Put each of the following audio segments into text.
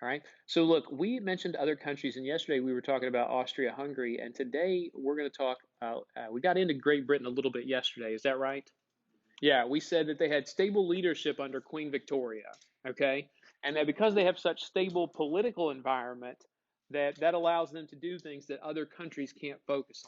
All right. So look, we mentioned other countries, and yesterday we were talking about Austria-Hungary, and today we're going to talk. We got into Great Britain a little bit yesterday. Is that right? Yeah, we said that they had stable leadership under Queen Victoria. Okay, and that because they have such stable political environment, that allows them to do things that other countries can't focus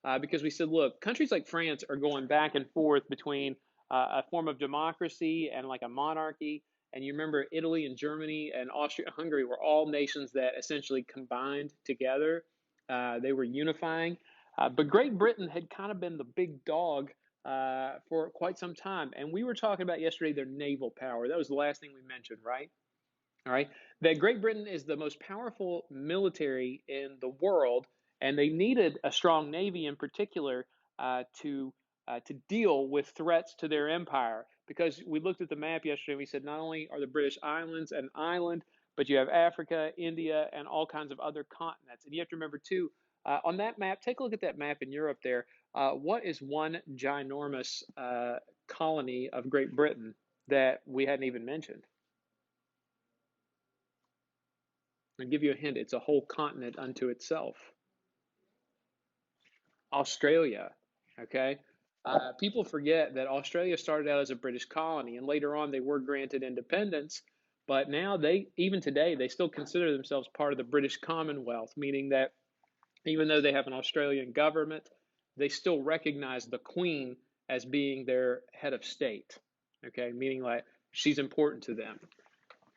on. Because we said, look, countries like France are going back and forth between a form of democracy and like a monarchy. And you remember Italy and Germany and Austria-Hungary were all nations that essentially combined together. They were unifying. But Great Britain had kind of been the big dog for quite some time. And we were talking about yesterday their naval power. That was the last thing we mentioned, right? All right. That Great Britain is the most powerful military in the world, and they needed a strong navy in particular to deal with threats to their empire. Because we looked at the map yesterday, and we said not only are the British Islands an island, but you have Africa, India, and all kinds of other continents. And you have to remember too, on that map, take a look at that map in Europe there. What is one ginormous colony of Great Britain that we hadn't even mentioned? I'll give you a hint. It's a whole continent unto itself. Australia. Okay. People forget that Australia started out as a British colony, and later on they were granted independence. But now even today, they still consider themselves part of the British Commonwealth, meaning that even though they have an Australian government, they still recognize the Queen as being their head of state. Okay, meaning like she's important to them.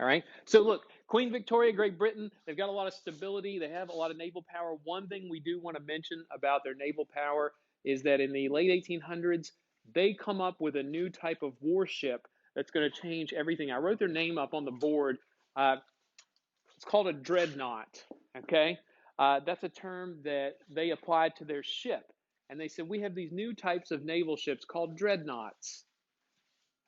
All right. So look, Queen Victoria, Great Britain, they've got a lot of stability. They have a lot of naval power. One thing we do want to mention about their naval power is that in the late 1800s, they come up with a new type of warship that's going to change everything. I wrote their name up on the board. Uh, it's called a dreadnought. Okay. That's a term that they applied to their ship. And they said, we have these new types of naval ships called dreadnoughts.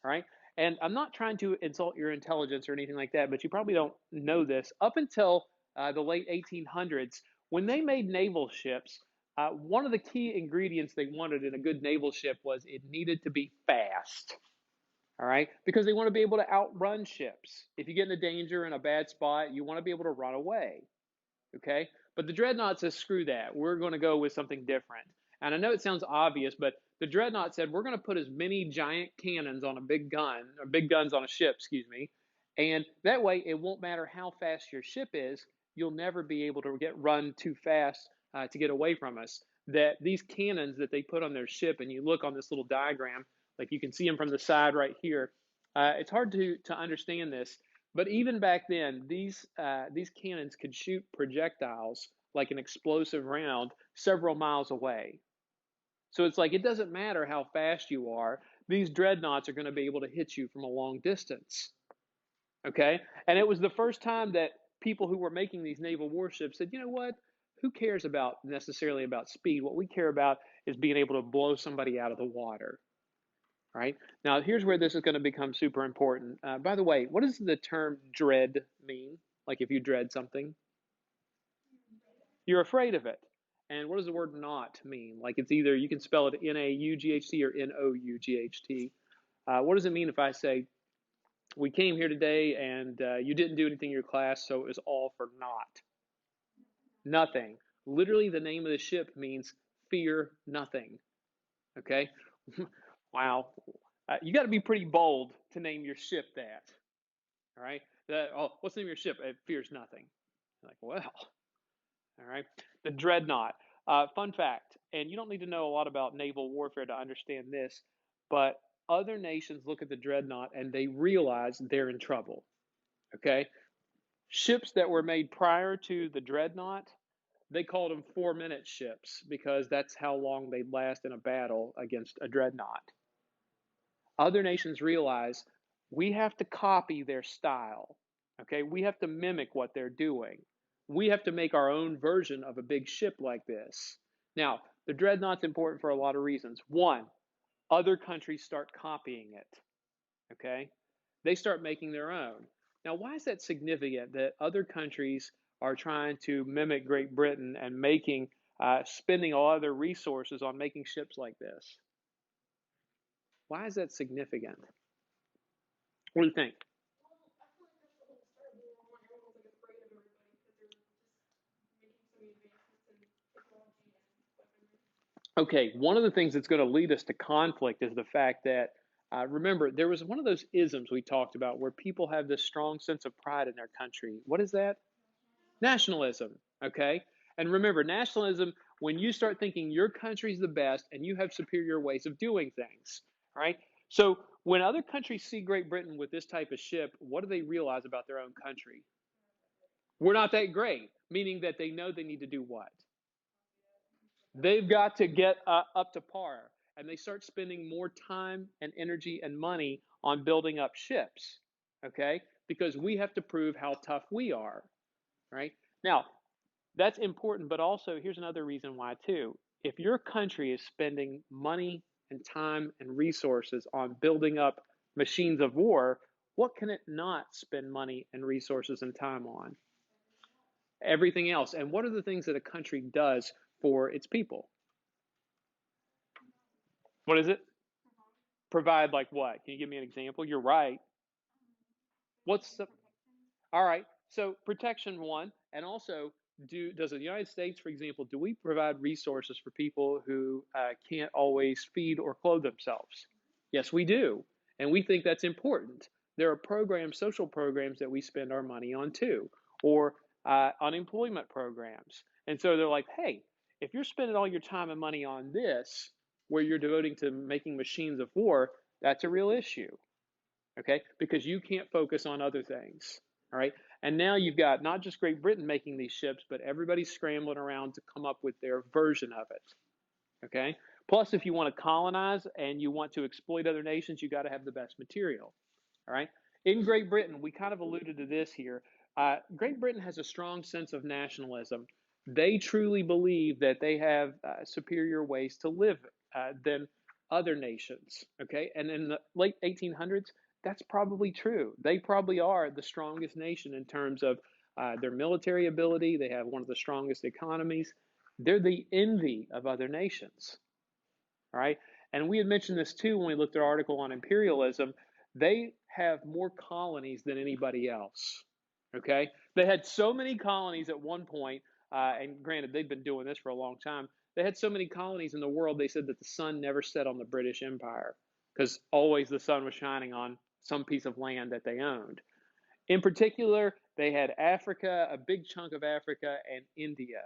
All right. And I'm not trying to insult your intelligence or anything like that, but you probably don't know this. Up until the late 1800s, when they made naval ships, one of the key ingredients they wanted in a good naval ship was it needed to be fast. All right. Because they want to be able to outrun ships. If you get into danger in a bad spot, you want to be able to run away. Okay. But the dreadnought says, screw that. We're going to go with something different. And I know it sounds obvious, but the dreadnought said, we're going to put as many giant cannons on a big gun, or big guns on a ship, excuse me. And that way, it won't matter how fast your ship is, you'll never be able to get run too fast to get away from us. That these cannons that they put on their ship, and you look on this little diagram, like you can see them from the side right here. It's hard to understand this, but even back then, these cannons could shoot projectiles like an explosive round several miles away. So it's like it doesn't matter how fast you are; these dreadnoughts are going to be able to hit you from a long distance. Okay, and it was the first time that people who were making these naval warships said, you know what? Who cares about necessarily about speed? What we care about is being able to blow somebody out of the water. Right? Now, here's where this is going to become super important. By the way, what does the term dread mean? Like if you dread something, you're afraid of it. And what does the word not mean? Like it's either you can spell it N-A-U-G-H-T or N-O-U-G-H-T. What does it mean if I say, we came here today and you didn't do anything in your class, so it was all for naught? Nothing. Literally, the name of the ship means fear nothing. Okay? Wow. You got to be pretty bold to name your ship that. All right. What's the name of your ship? It fears nothing. You're like, well, all right. The dreadnought. Fun fact, and you don't need to know a lot about naval warfare to understand this, but other nations look at the dreadnought and they realize they're in trouble. Okay. Ships that were made prior to the dreadnought, they called them 4-minute ships because that's how long they'd last in a battle against a dreadnought. Other nations realize we have to copy their style. Okay, we have to mimic what they're doing. We have to make our own version of a big ship like this. Now, the dreadnought's important for a lot of reasons. One, other countries start copying it. Okay, they start making their own. Now, why is that significant that other countries are trying to mimic Great Britain and spending all of their resources on making ships like this? Why is that significant? What do you think? Okay, one of the things that's going to lead us to conflict is the fact that, remember, there was one of those isms we talked about where people have this strong sense of pride in their country. What is that? Nationalism. Okay? And remember, nationalism, when you start thinking your country's the best and you have superior ways of doing things, right? So when other countries see Great Britain with this type of ship, what do they realize about their own country? We're not that great, meaning that they know they need to do what? They've got to get up to par, and they start spending more time and energy and money on building up ships, okay? Because we have to prove how tough we are, right? Now, that's important, but also here's another reason why, too. If your country is spending money and time and resources on building up machines of war, what can it not spend money and resources and time on? Everything else. And what are the things that a country does for its people? What is it? Provide like what? Can you give me an example? You're right. What's the All right. So protection one, and also does the United States, for example, do we provide resources for people who can't always feed or clothe themselves? Yes, we do, and we think that's important. There are programs, social programs that we spend our money on too, or unemployment programs. And so they're like, hey, if you're spending all your time and money on this, where you're devoting to making machines of war, that's a real issue, okay? Because you can't focus on other things, all right? And now you've got not just Great Britain making these ships, but everybody's scrambling around to come up with their version of it, okay? Plus, if you want to colonize and you want to exploit other nations, you got to have the best material, all right? In Great Britain, we kind of alluded to this here. Great Britain has a strong sense of nationalism. They truly believe that they have superior ways to live than other nations, okay? And in the late 1800s, that's probably true. They probably are the strongest nation in terms of their military ability. They have one of the strongest economies. They're the envy of other nations, all right? And we had mentioned this too when we looked at our article on imperialism. They have more colonies than anybody else, okay? They had so many colonies at one point, and granted, they've been doing this for a long time. They had so many colonies in the world, they said that the sun never set on the British Empire because always the sun was shining on some piece of land that they owned. In particular, they had Africa, a big chunk of Africa, and India.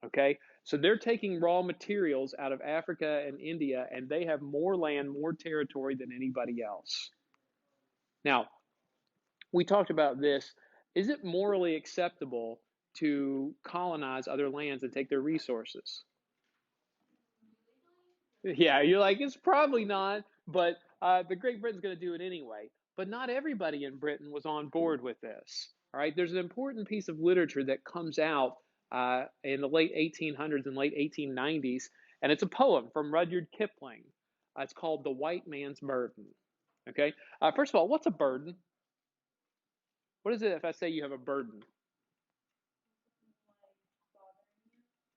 Okay, so they're taking raw materials out of Africa and India, and they have more land, more territory than anybody else. Now, we talked about this. Is it morally acceptable to colonize other lands and take their resources? Yeah, you're like, it's probably not, but the Great Britain's going to do it anyway. But not everybody in Britain was on board with this. All right, there's an important piece of literature that comes out in the late 1800s and late 1890s, and it's a poem from Rudyard Kipling. It's called The White Man's Burden. Okay, first of all, what's a burden? What is it if I say you have a burden?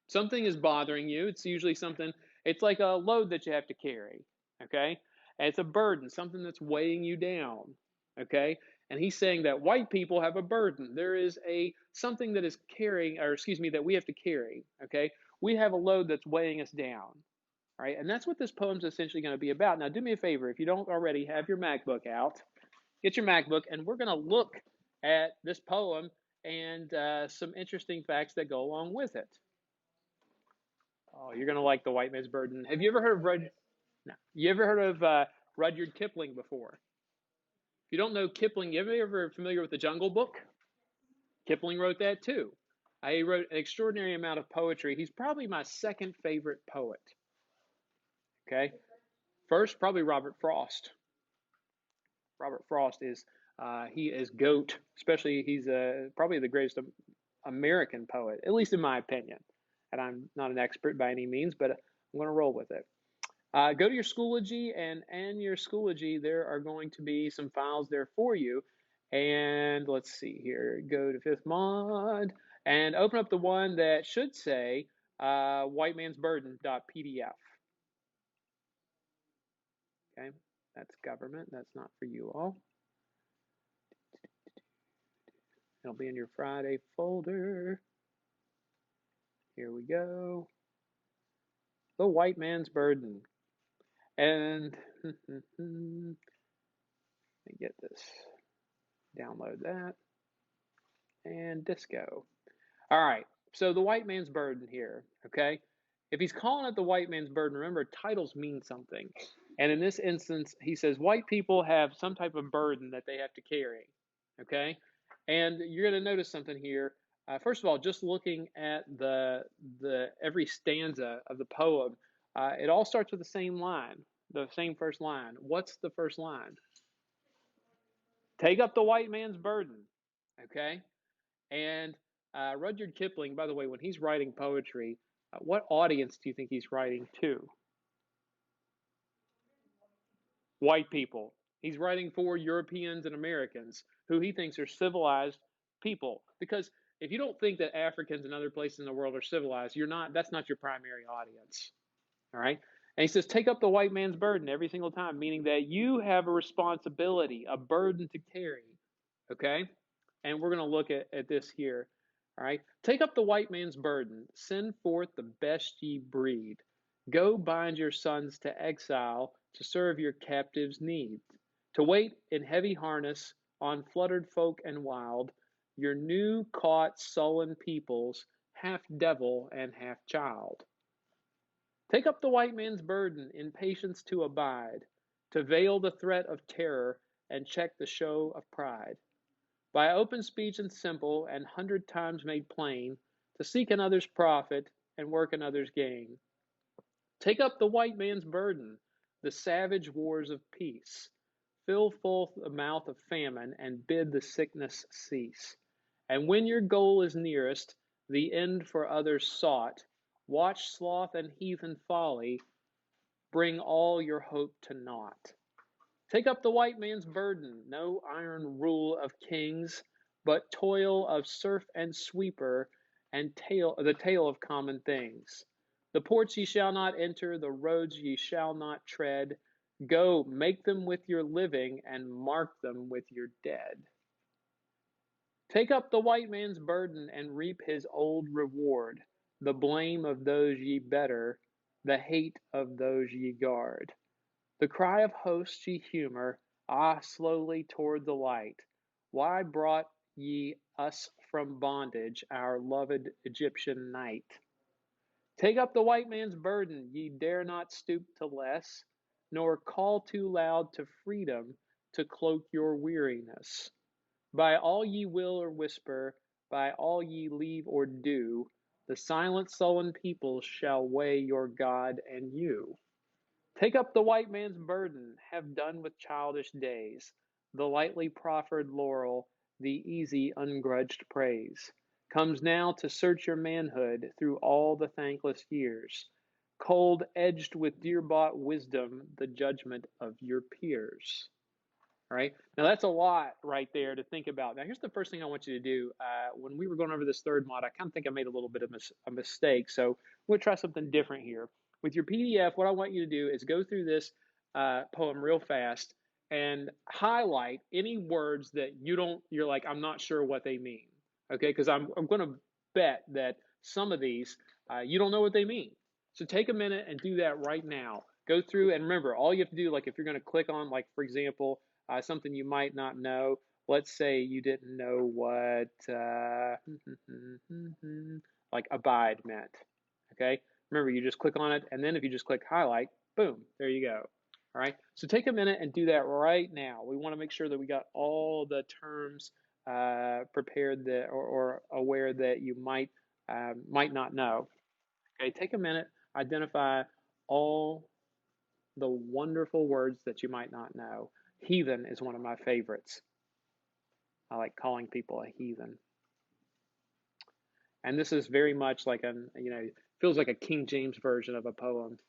Something is bothering you. It's usually something, it's like a load that you have to carry, okay? And it's a burden, something that's weighing you down, okay? And he's saying that white people have a burden. There is a something that is carrying, or excuse me, that we have to carry, okay? We have a load that's weighing us down, all right? And that's what this poem's essentially going to be about. Now, do me a favor, if you don't already have your MacBook out, get your MacBook, and we're going to look at this poem and some interesting facts that go along with it. Oh, you're gonna like the White Man's Burden. Have you ever heard of No. You ever heard of Rudyard Kipling before? If you don't know Kipling, you ever familiar with the Jungle Book? Kipling wrote that too. He wrote an extraordinary amount of poetry. He's probably my second favorite poet. Okay, first probably Robert Frost. Robert Frost is he is GOAT. Especially he's probably the greatest American poet, at least in my opinion. And I'm not an expert by any means, but I'm going to roll with it. Go to your Schoology, and in your Schoology, there are going to be some files there for you. And let's see here. Go to Fifth Mod and open up the one that should say whitemansburden.pdf. Okay, that's government. That's not for you all. It'll be in your Friday folder. Here we go. The White Man's Burden. And let me get this. Download that. And disco. All right. So the white man's burden here, okay? If he's calling it the white man's burden, remember titles mean something. And in this instance, he says white people have some type of burden that they have to carry, okay? And you're going to notice something here. First of all, just looking at the every stanza of the poem, it all starts with the same line, the same first line. What's the first line? Take up the white man's burden, okay? And Rudyard Kipling, by the way, when he's writing poetry, what audience do you think he's writing to? White people. He's writing for Europeans and Americans who he thinks are civilized people. Because if you don't think that Africans and other places in the world are civilized, you're not. That's not your primary audience. All right. And he says, take up the white man's burden every single time, meaning that you have a responsibility, a burden to carry. Okay. And we're going to look at this here. All right. Take up the white man's burden. Send forth the best ye breed. Go bind your sons to exile to serve your captives' needs. To wait in heavy harness on fluttered folk and wild, your new caught sullen peoples, half devil and half child. Take up the white man's burden in patience to abide, to veil the threat of terror and check the show of pride. By open speech and simple and 100 times made plain, to seek another's profit and work another's gain. Take up the white man's burden, the savage wars of peace. Fill full the mouth of famine and bid the sickness cease. And when your goal is nearest, the end for others sought, watch sloth and heathen folly bring all your hope to naught. Take up the white man's burden, no iron rule of kings, but toil of serf and sweeper, and the tale of common things. The ports ye shall not enter, the roads ye shall not tread. Go, make them with your living, and mark them with your dead. Take up the white man's burden, and reap his old reward, the blame of those ye better, the hate of those ye guard. The cry of hosts ye humour, ah, slowly toward the light. Why brought ye us from bondage, our loved Egyptian night? Take up the white man's burden, ye dare not stoop to less, nor call too loud to freedom to cloak your weariness. By all ye will or whisper, by all ye leave or do, the silent sullen people shall weigh your God and you. Take up the white man's burden, have done with childish days, the lightly proffered laurel, the easy ungrudged praise, comes now to search your manhood through all the thankless years, cold edged with dear bought wisdom, the judgment of your peers. All right. Now that's a lot right there to think about. Now here's the first thing I want you to do. When we were going over this third mod, I kind of think I made a little bit of a mistake. So we'll try something different here. With your PDF, what I want you to do is go through this poem real fast and highlight any words that you're like, I'm not sure what they mean. Okay, because I'm going to bet that some of these you don't know what they mean. So take a minute and do that right now. Go through and remember, all you have to do, like if you're going to click on, like for example, something you might not know. Let's say you didn't know what like abide meant. Okay, remember you just click on it, and then if you just click highlight, boom, there you go. All right, so take a minute and do that right now. We want to make sure that we got all the terms prepared that or aware that you might not know. Okay, take a minute, identify all the wonderful words that you might not know. Heathen is one of my favorites. I like calling people a heathen. And this is very much like feels like a King James version of a poem.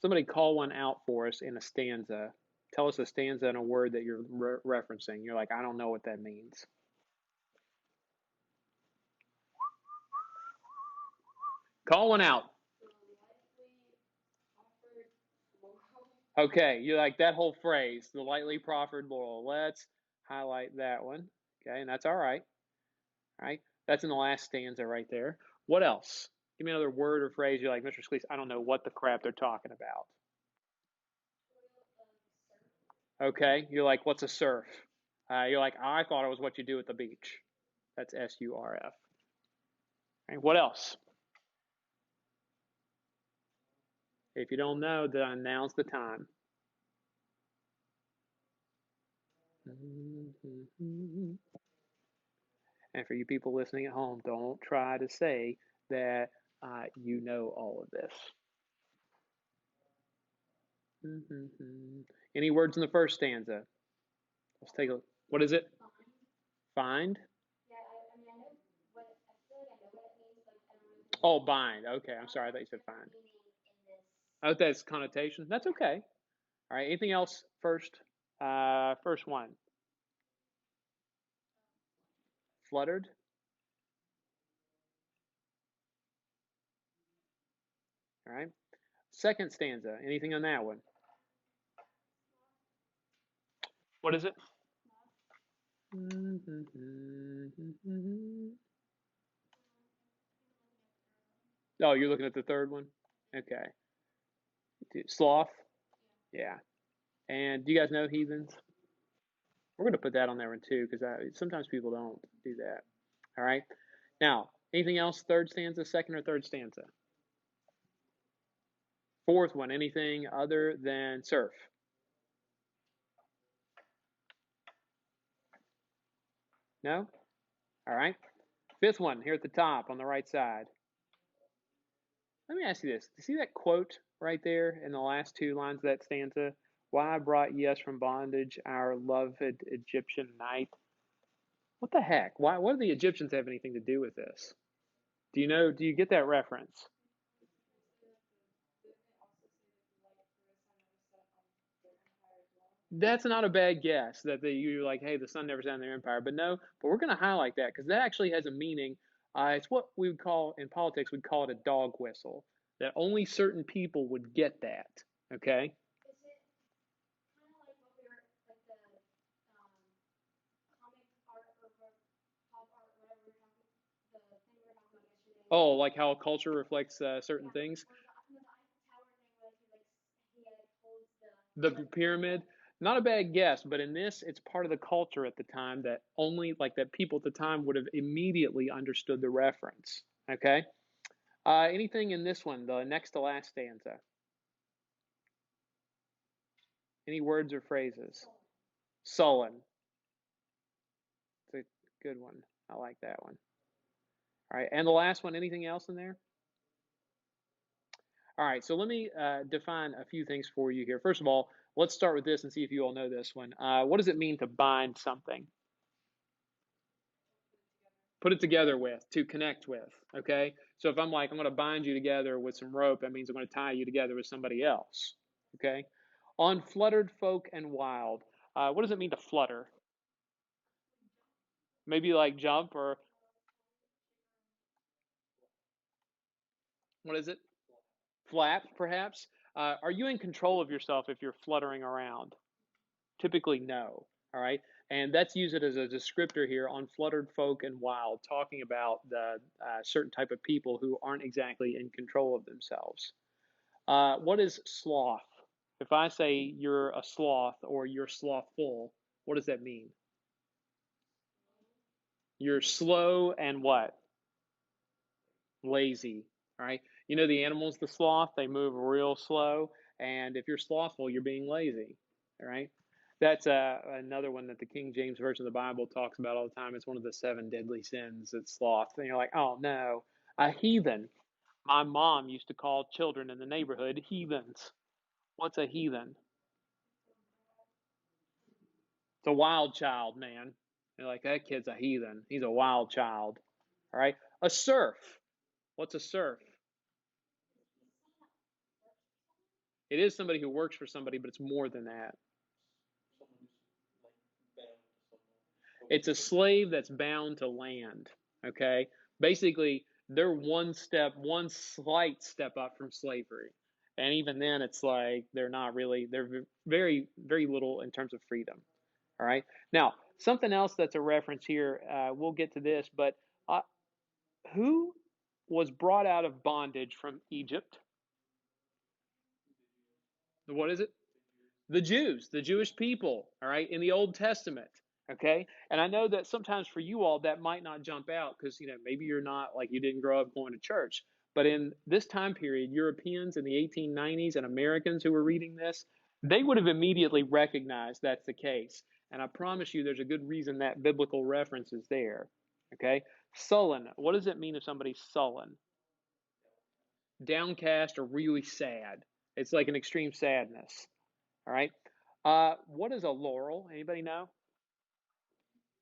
Somebody call one out for us in a stanza. Tell us a stanza and a word that you're referencing. You're like, I don't know what that means. Call one out. Okay, you like that whole phrase, the lightly proffered moral. Let's highlight that one. Okay, and that's all right. All right, that's in the last stanza right there. What else? Give me another word or phrase you're like, Mr. Scalise, I don't know what the crap they're talking about. Okay, you're like, what's a surf? You're like, I thought it was what you do at the beach. That's SURF. Right, what else? If you don't know, then now's the time. And for you people listening at home, don't try to say that you know all of this. Any words in the first stanza? Let's take a. What is it? Find. Oh, bind. Okay, I'm sorry. I thought you said find. Oh, that's connotation. That's okay. All right. Anything else first? First one. Fluttered. All right. Second stanza. Anything on that one? What is it? Oh, you're looking at the third one? Okay. Sloth? Yeah. And do you guys know heathens? We're going to put that on there one too, because sometimes people don't do that. All right. Now, anything else? Third stanza, second or third stanza? Fourth one, anything other than surf? No? All right. Fifth one, here at the top on the right side. Let me ask you this. Do you see that quote right there in the last two lines of that stanza? Why brought ye us from bondage, our loved Egyptian knight? What the heck? Why? What do the Egyptians have anything to do with this? Do you know? Do you get that reference? That's not a bad guess. You're like, hey, the sun never set on their empire, but no. But we're going to highlight that because that actually has a meaning. It's what we would call in politics, we'd call it a dog whistle. That only certain people would get that. Okay. Oh, like how culture reflects certain things. The pyramid, not a bad guess, but in this, it's part of the culture at the time that only like that people at the time would have immediately understood the reference. Okay. Anything in this one, the next to last stanza? Any words or phrases? Sullen. It's a good one. I like that one. All right. And the last one, anything else in there? All right. So let me define a few things for you here. First of all, let's start with this and see if you all know this one. What does it mean to bind something? Put it together with, to connect with. Okay. So if I'm like, I'm going to bind you together with some rope, that means I'm going to tie you together with somebody else. Okay. On fluttered folk and wild, what does it mean to flutter? Maybe like jump or what is it? Flap, perhaps. Are you in control of yourself if you're fluttering around? Typically, no. All right. And that's used as a descriptor here on fluttered folk and wild, talking about the certain type of people who aren't exactly in control of themselves. What is sloth? If I say you're a sloth or you're slothful, what does that mean? You're slow and what? Lazy. All right. You know the animals, the sloth, they move real slow. And if you're slothful, you're being lazy. All right. That's another one that the King James Version of the Bible talks about all the time. It's one of the seven deadly sins. It's sloth. And you're like, oh no, a heathen. My mom used to call children in the neighborhood heathens. What's a heathen? It's a wild child, man. You're like, that kid's a heathen. He's a wild child. All right. A serf. What's a serf? It is somebody who works for somebody, but it's more than that. It's a slave that's bound to land. Okay. Basically, they're one slight step up from slavery. And even then, it's like they're not really, they're very, very little in terms of freedom. All right. Now, something else that's a reference here, we'll get to this, but uh, who was brought out of bondage from Egypt? What is it? The Jews, the Jewish people, all right, in the Old Testament. Okay. And I know that sometimes for you all that might not jump out because, maybe you're not like you didn't grow up going to church. But in this time period, Europeans in the 1890s and Americans who were reading this, they would have immediately recognized that's the case. And I promise you there's a good reason that biblical reference is there. Okay. Sullen. What does it mean if somebody's sullen? Downcast or really sad. It's like an extreme sadness. All right. What is a laurel? Anybody know?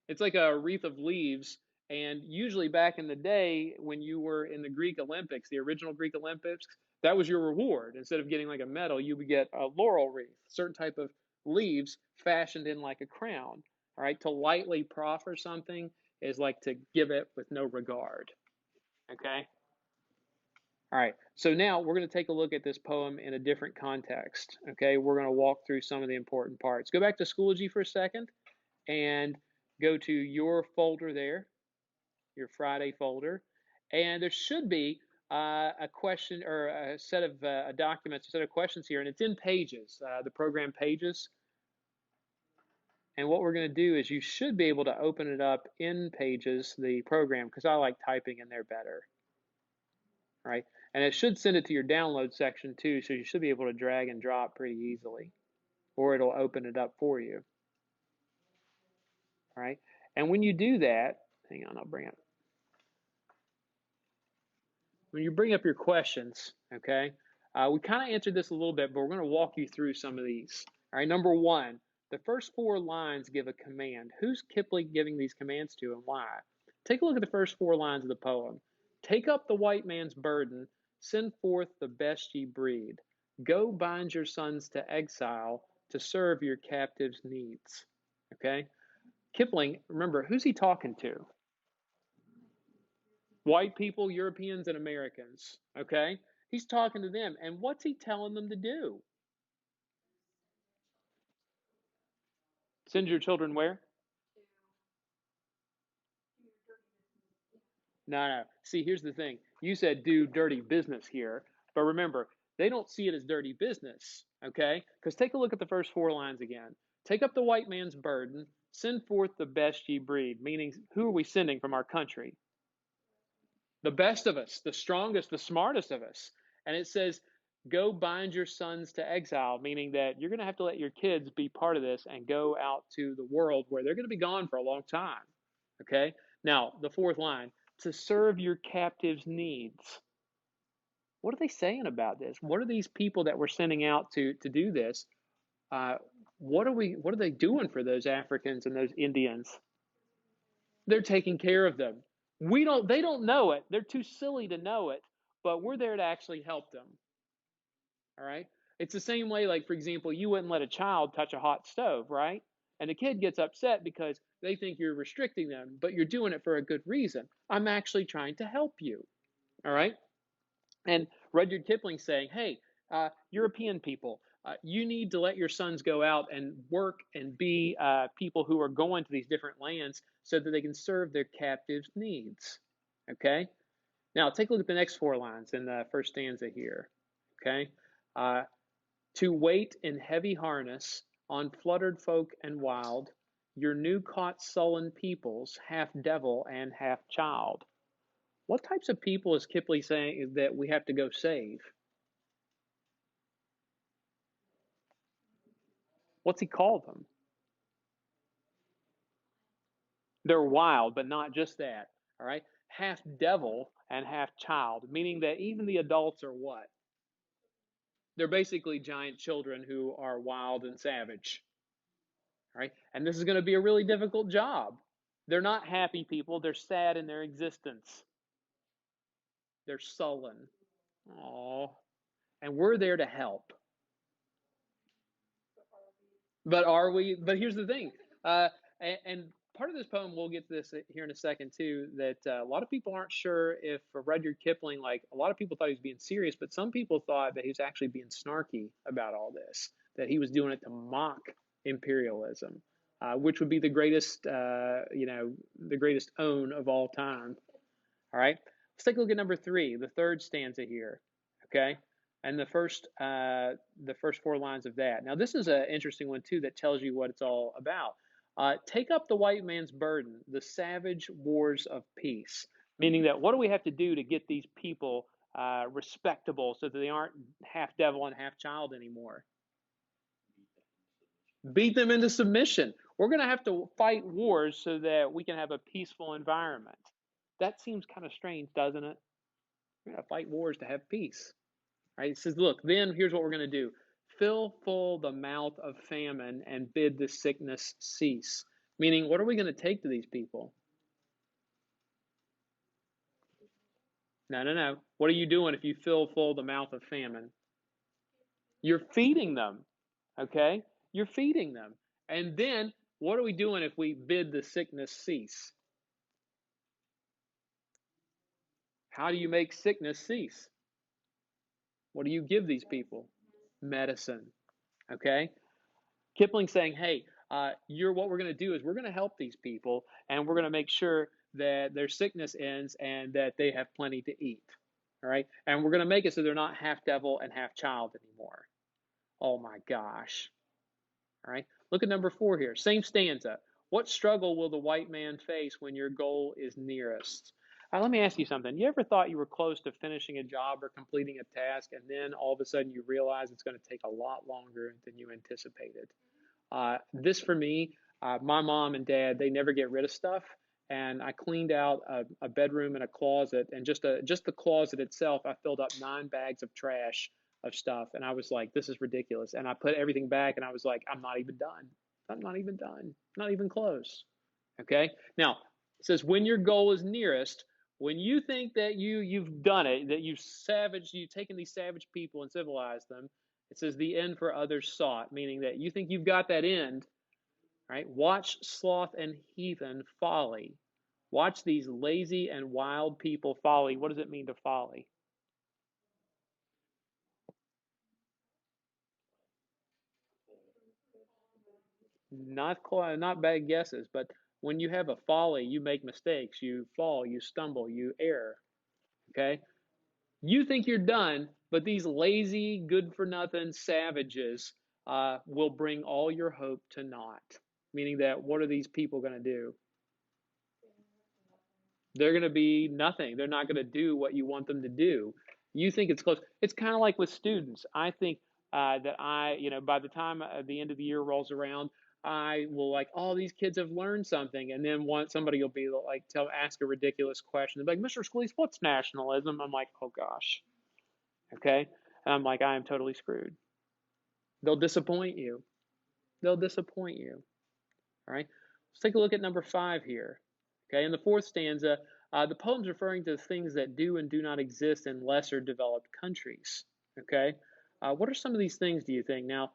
It's like a wreath of leaves. And usually back in the day, when you were in the Greek Olympics, the original Greek Olympics, that was your reward. Instead of getting like a medal, you would get a laurel wreath, certain type of leaves fashioned in like a crown. All right. To lightly proffer something is like to give it with no regard. Okay. All right, so now we're going to take a look at this poem in a different context. Okay, we're going to walk through some of the important parts. Go back to Schoology for a second and go to your folder there, your Friday folder, and there should be a question or a set of documents, a set of questions here, and it's in Pages, the program Pages. And what we're going to do is you should be able to open it up in Pages, the program, because I like typing in there better. Right? And it should send it to your download section too, so you should be able to drag and drop pretty easily, or it'll open it up for you. All right? And when you do that, hang on, I'll bring it. When you bring up your questions, okay, we kind of answered this a little bit, but we're going to walk you through some of these. All right, number one, the first 4 lines give a command. Who's Kipling giving these commands to and why? Take a look at the first 4 lines of the poem. Take up the white man's burden, send forth the best ye breed. Go bind your sons to exile to serve your captives' needs. Okay? Kipling, remember, who's he talking to? White people, Europeans, and Americans. Okay? He's talking to them. And what's he telling them to do? Send your children where? No, no. See, here's the thing. You said do dirty business here, but remember, they don't see it as dirty business, okay? Because take a look at the first 4 lines again. Take up the white man's burden, send forth the best ye breed, meaning who are we sending from our country? The best of us, the strongest, the smartest of us. And it says, go bind your sons to exile, meaning that you're going to have to let your kids be part of this and go out to the world where they're going to be gone for a long time. Okay? Now, the 4th line, to serve your captives' needs. What are they saying about this? What are these people that we're sending out to do this? Uh, what are they doing for those Africans and those Indians? They're taking care of them. They don't know it. They're too silly to know it, but we're there to actually help them. All right? It's the same way, like, for example, you wouldn't let a child touch a hot stove, right? And the kid gets upset because they think you're restricting them, but you're doing it for a good reason. I'm actually trying to help you. All right? And Rudyard Kipling saying, hey, European people, you need to let your sons go out and work and be people who are going to these different lands so that they can serve their captives' needs. Okay? Now, take a look at the next 4 lines in the first stanza here. Okay? To wait in heavy harness on fluttered folk and wild, your new caught sullen peoples, half devil and half child. What types of people is Kipling saying that we have to go save? What's he called them? They're wild, but not just that. All right? Half devil and half child, meaning that even the adults are what? They're basically giant children who are wild and savage. All right? And this is going to be a really difficult job. They're not happy people, they're sad in their existence. They're sullen. Aww. And we're there to help. But are we? But here's the thing. And part of this poem, we'll get to this here in a second too, that a lot of people aren't sure if Rudyard Kipling, like a lot of people thought he was being serious, but some people thought that he was actually being snarky about all this, that he was doing it to mock imperialism, which would be the greatest, the greatest own of all time. All right, let's take a look at number 3, the third stanza here. Okay, and the first 4 lines of that. Now, this is an interesting one too that tells you what it's all about. Take up the white man's burden, the savage wars of peace. Meaning that what do we have to do to get these people respectable so that they aren't half devil and half child anymore? Beat them into submission. We're going to have to fight wars so that we can have a peaceful environment. That seems kind of strange, doesn't it? We're going to fight wars to have peace. Right? It says, look, then here's what we're going to do. Fill full the mouth of famine and bid the sickness cease. Meaning, what are we going to take to these people? No. What are you doing if you fill full the mouth of famine? You're feeding them. Okay? You're feeding them. And then, what are we doing if we bid the sickness cease? How do you make sickness cease? What do you give these people? Medicine. Okay? Kipling saying, hey, what we're going to do is we're going to help these people, and we're going to make sure that their sickness ends and that they have plenty to eat. All right? And we're going to make it so they're not half devil and half child anymore. Oh my gosh. All right? Look at number 4 here. Same stanza. What struggle will the white man face when your goal is nearest? Let me ask you something. You ever thought you were close to finishing a job or completing a task, and then all of a sudden you realize it's going to take a lot longer than you anticipated? This for me, my mom and dad, they never get rid of stuff. And I cleaned out a bedroom and a closet, and just the closet itself, I filled up 9 bags of trash of stuff. And I was like, this is ridiculous. And I put everything back, and I was like, I'm not even done. I'm not even done. Not even close. Okay. Now, it says, when your goal is nearest, when you think that you've done it, that you've taken these savage people and civilized them, it says the end for others sought, meaning that you think you've got that end, right? Watch sloth and heathen folly. Watch these lazy and wild people folly. What does it mean to folly? Not bad guesses, but when you have a folly, you make mistakes, you fall, you stumble, you err. Okay? You think you're done, but these lazy, good for nothing savages will bring all your hope to naught. Meaning that what are these people going to do? They're going to be nothing. They're not going to do what you want them to do. You think it's close. It's kind of like with students. I think that by the time the end of the year rolls around, I will like, oh, these kids have learned something, and then somebody will be like, ask a ridiculous question. They're like, Mr. Scalise, what's nationalism? I'm like, oh gosh, okay, and I'm like, I am totally screwed. They'll disappoint you. They'll disappoint you. All right. Let's take a look at number 5 here. Okay, in the 4th stanza, the poem's referring to things that do and do not exist in lesser developed countries. Okay, what are some of these things, do you think? Now,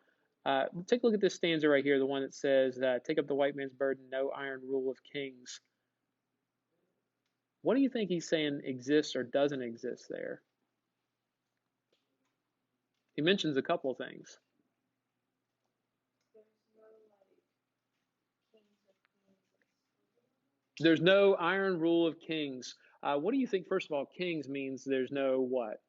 take a look at this stanza right here, the one that says, take up the white man's burden, no iron rule of kings. What do you think he's saying exists or doesn't exist there? He mentions a couple of things. There's no iron rule of kings. What do you think, first of all, kings means there's no what?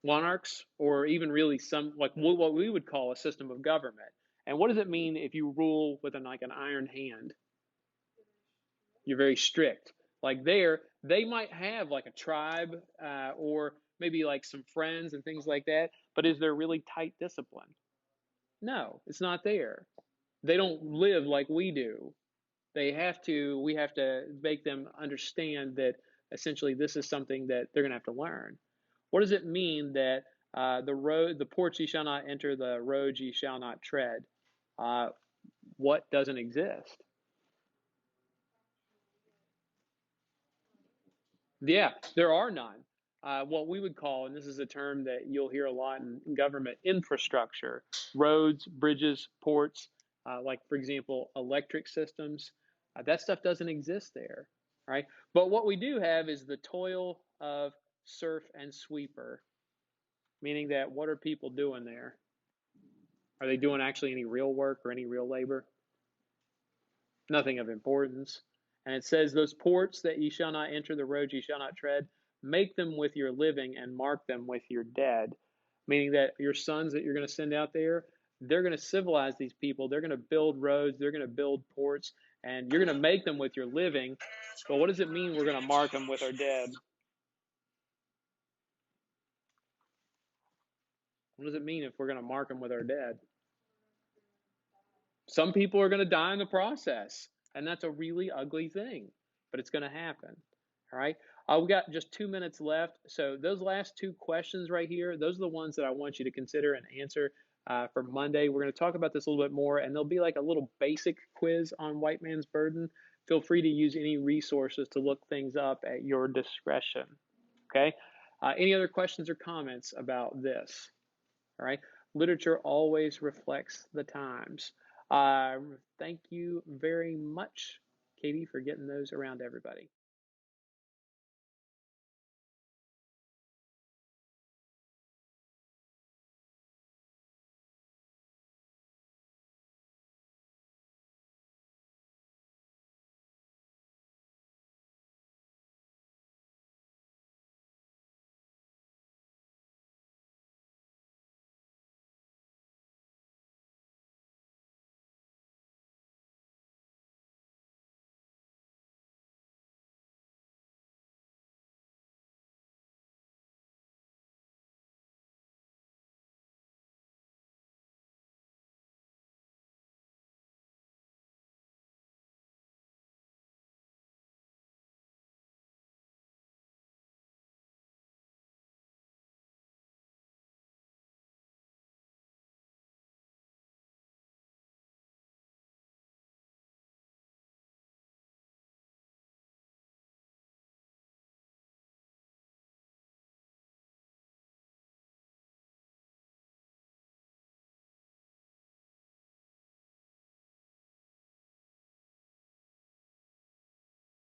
Monarchs, or even really some, like what we would call a system of government. And what does it mean if you rule with like an iron hand? You're very strict. Like they might have like a tribe or maybe like some friends and things like that, but is there really tight discipline? No, it's not there. They don't live like we do. We have to make them understand that essentially this is something that they're going to have to learn. What does it mean that the porch ye shall not enter, the road ye shall not tread? What doesn't exist? Yeah, there are none. What we would call, and this is a term that you'll hear a lot in government, infrastructure, roads, bridges, ports. like for example, electric systems. That stuff doesn't exist there, right? But what we do have is the toil of serf and sweeper, meaning that what are people doing there? Are they doing actually any real work or any real labor? Nothing of importance. And it says, those ports that ye shall not enter, the roads ye shall not tread, make them with your living and mark them with your dead. Meaning that your sons that you're going to send out there, they're going to civilize these people. They're going to build roads. They're going to build ports. And you're going to make them with your living. But what does it mean we're going to mark them with our dead? What does it mean if we're going to mark them with our dead? Some people are going to die in the process, and that's a really ugly thing, but it's going to happen. All right. We got just 2 minutes left. So those last two questions right here, those are the ones that I want you to consider and answer for Monday. We're going to talk about this a little bit more, and there'll be like a little basic quiz on white man's burden. Feel free to use any resources to look things up at your discretion. Okay. Any other questions or comments about this? All right. Literature always reflects the times. Thank you very much, Katie, for getting those around to everybody.